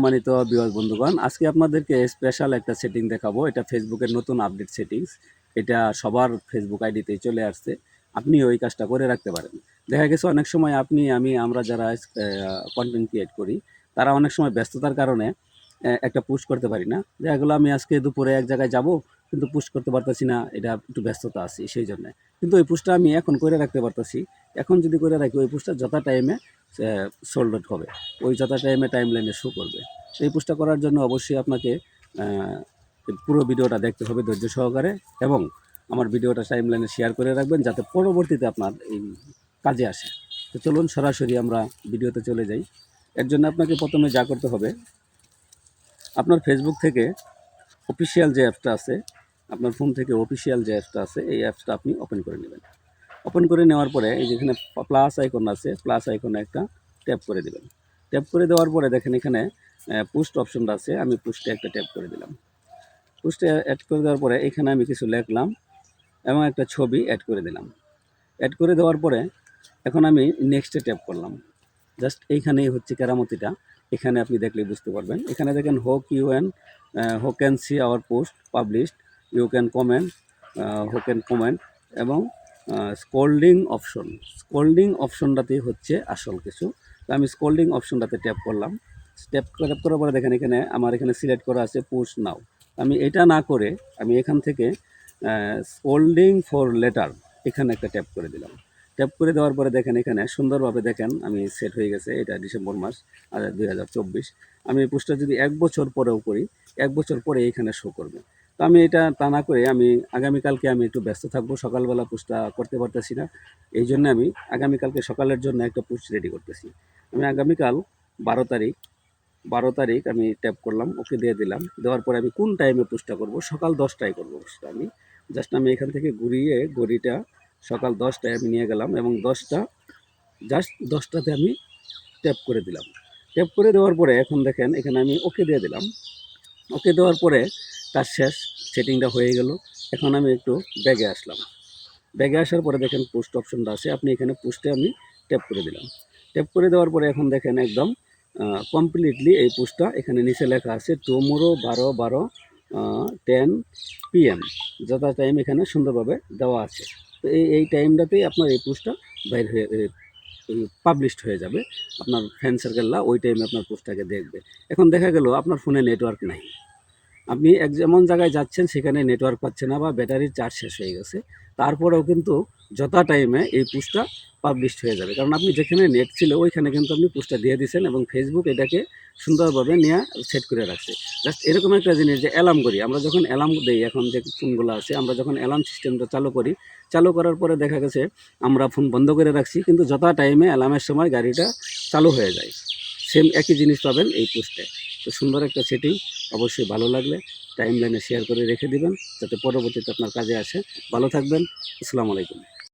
সম্মানিত ভিউয়ার্স বন্ধুগণ, আজকে আপনাদেরকে স্পেশাল একটা সেটিং দেখাবো। এটা ফেসবুকের নতুন আপডেট সেটিংস। এটা সবার ফেসবুক আইডিতেই চলে আসছে। আপনি ওই কাজটা করে রাখতে পারেন। দেখা গেছে অনেক সময় আমরা যারা কন্টেন্ট ক্রিয়েট করি, তারা অনেক সময় ব্যস্ততার কারণে একটা পোস্ট করতে পারি না। দেখা গেলো আমি আজকে দুপুরে এক জায়গায় যাব, কিন্তু পোস্ট করতে পারতেছি না, এটা একটু ব্যস্ততা আছি সেই জন্য। কিন্তু ওই পোস্টটা আমি এখন করে রাখতে পারতেছি। এখন যদি করে রাখি, ওই পোস্টটা যথা টাইমে সোল্ড আউট হবে, ওই যথা টাইমে টাইম লাইনে শো করবে। এই পোস্টটা করার জন্য অবশ্যই আপনাকে পুরো ভিডিওটা দেখতে হবে ধৈর্য সহকারে, এবং আমার ভিডিওটা টাইম লাইনে শেয়ার করে রাখবেন যাতে পরবর্তীতে আপনার এই কাজে আসে। তো চলুন সরাসরি আমরা ভিডিওতে চলে যাই। এর জন্য আপনাকে প্রথমে যা করতে হবে, আপনার ফেসবুক থেকে অফিসিয়াল যে অ্যাপসটা আছে, আপনার ফোন থেকে অফিসিয়াল যে অ্যাপসটা আছে, এই অ্যাপসটা আপনি ওপেন করে নেবেন। ওপেন করে নেওয়ার পরে এই যেখানে প্লাস আইকন আছে, প্লাস আইকনে একটা ট্যাপ করে দেবেন। ট্যাপ করে দেওয়ার পরে দেখেন এখানে পোস্ট অপশনটা আছে, আমি পোস্টে একটা ট্যাপ করে দিলাম। পোস্টে অ্যাড করে দেওয়ার পরে এখানে আমি কিছু লিখলাম এবং একটা ছবি অ্যাড করে দিলাম। অ্যাড করে দেওয়ার পরে এখন আমি নেক্সটে ট্যাপ করলাম। জাস্ট এইখানেই হচ্ছে কেরামতিটা, এখানে আপনি দেখলেই বুঝতে পারবেন। এখানে দেখেন who can see our post published, you can comment, who can comment, এবং স্কোল্ডিং অপশনটাতেই হচ্ছে আসল কিছু। তো আমি স্কোল্ডিং অপশনটাতে ট্যাপ করলাম। ট্যাপ করার পরে দেখেন এখানে আমার এখানে সিলেক্ট করা আছে পোস্ট নাও। আমি এটা না করে আমি এখান থেকে স্কোল্ডিং ফর লেটার এখানে একটা ট্যাপ করে দিলাম। ট্যাপ করে দেওয়ার পরে দেখেন এখানে সুন্দরভাবে দেখেন আমি সেট হয়ে গেছে। এটা ডিসেম্বর মাস 2024। আমি এই পোস্টটা যদি 1 বছর পরেও করি, 1 বছর পরে এখানে শো করবে। তো আমি এটা তা না করে আমি আগামীকালকে আমি একটু ব্যস্ত থাকবো, সকালবেলা পোস্টটা করতে পারতেছি না। এই জন্য আমি আগামীকালকে সকালের জন্য একটা পোস্ট রেডি করতেছি। আমি আগামীকাল 12 তারিখ আমি ট্যাপ করলাম, ওকে দিয়ে দিলাম। দেওয়ার পরে আমি কোন টাইমে পোস্টটা করব, সকাল 10টায় করবো পোস্টটা। আমি এখান থেকে ঘুরিয়ে ঘড়িটা সকাল 10টায় আমি নিয়ে গেলাম এবং 10টাতে আমি ট্যাপ করে দিলাম। ট্যাপ করে দেওয়ার পরে এখন দেখেন এখানে আমি ওকে দিয়ে দিলাম। ওকে দেওয়ার পরে কাজ শেষ, সেটিংটা হয়ে গেল। এখন আমি একটু ব্যাগে আসলাম। ব্যাগে আসার পরে দেখেন পোস্ট অপশনটা আছে, আপনি এখানে পোস্টে আমি ট্যাপ করে দিলাম। ট্যাপ করে দেওয়ার পরে এখন দেখেন একদম কমপ্লিটলি এই পোস্টটা এখানে নিচে লেখা আছে টুমোরো 12:10 PM, যথা টাইম এখানে সুন্দরভাবে দেওয়া আছে। তো এই টাইমটাতেই আপনার এই পোস্টটা বাইর হয়ে পাবলিশড হয়ে যাবে। আপনার ফ্রেন্ড সার্কেলরা ওই টাইমে আপনার পোস্টটাকে দেখবে। এখন দেখা গেল আপনার ফোনে নেটওয়ার্ক নাই, আপনি যেমন জায়গায় যাচ্ছেন সেখানে নেটওয়ার্ক পাচ্ছে না বা ব্যাটারির চার্জ শেষ হয়ে গেছে, তারপরেও কিন্তু যথা টাইমে এই পোস্টটা পাবলিশড হয়ে যাবে। কারণ আপনি যেখানে নেট ছিল ওইখানে কিন্তু আপনি পোস্টটা দিয়ে দিয়েছেন এবং ফেসবুক এটাকে সুন্দরভাবে নিয়ে সেট করে রাখছে। জাস্ট এরকম একটা জিনিস যে অ্যালার্ম করি, আমরা যখন অ্যালার্ম দিই, এখন যে ফোনগুলো আছে, আমরা যখন অ্যালার্ম সিস্টেমটা চালু করি, চালু করার পরে দেখা গেছে আমরা ফোন বন্ধ করে রাখছি, কিন্তু যথা টাইমে অ্যালার্মের সময় গাড়িটা চালু হয়ে যায়। সেম একই জিনিস পাবেন এই পোস্টে। তো সুন্দর একটা সেটিং, অবশ্যই ভালো লাগলে টাইম লাইনে শেয়ার করে রেখে দিবেন যাতে পরবর্তীতে আপনার কাজে আসে। ভালো থাকবেন। আসসালামু আলাইকুম।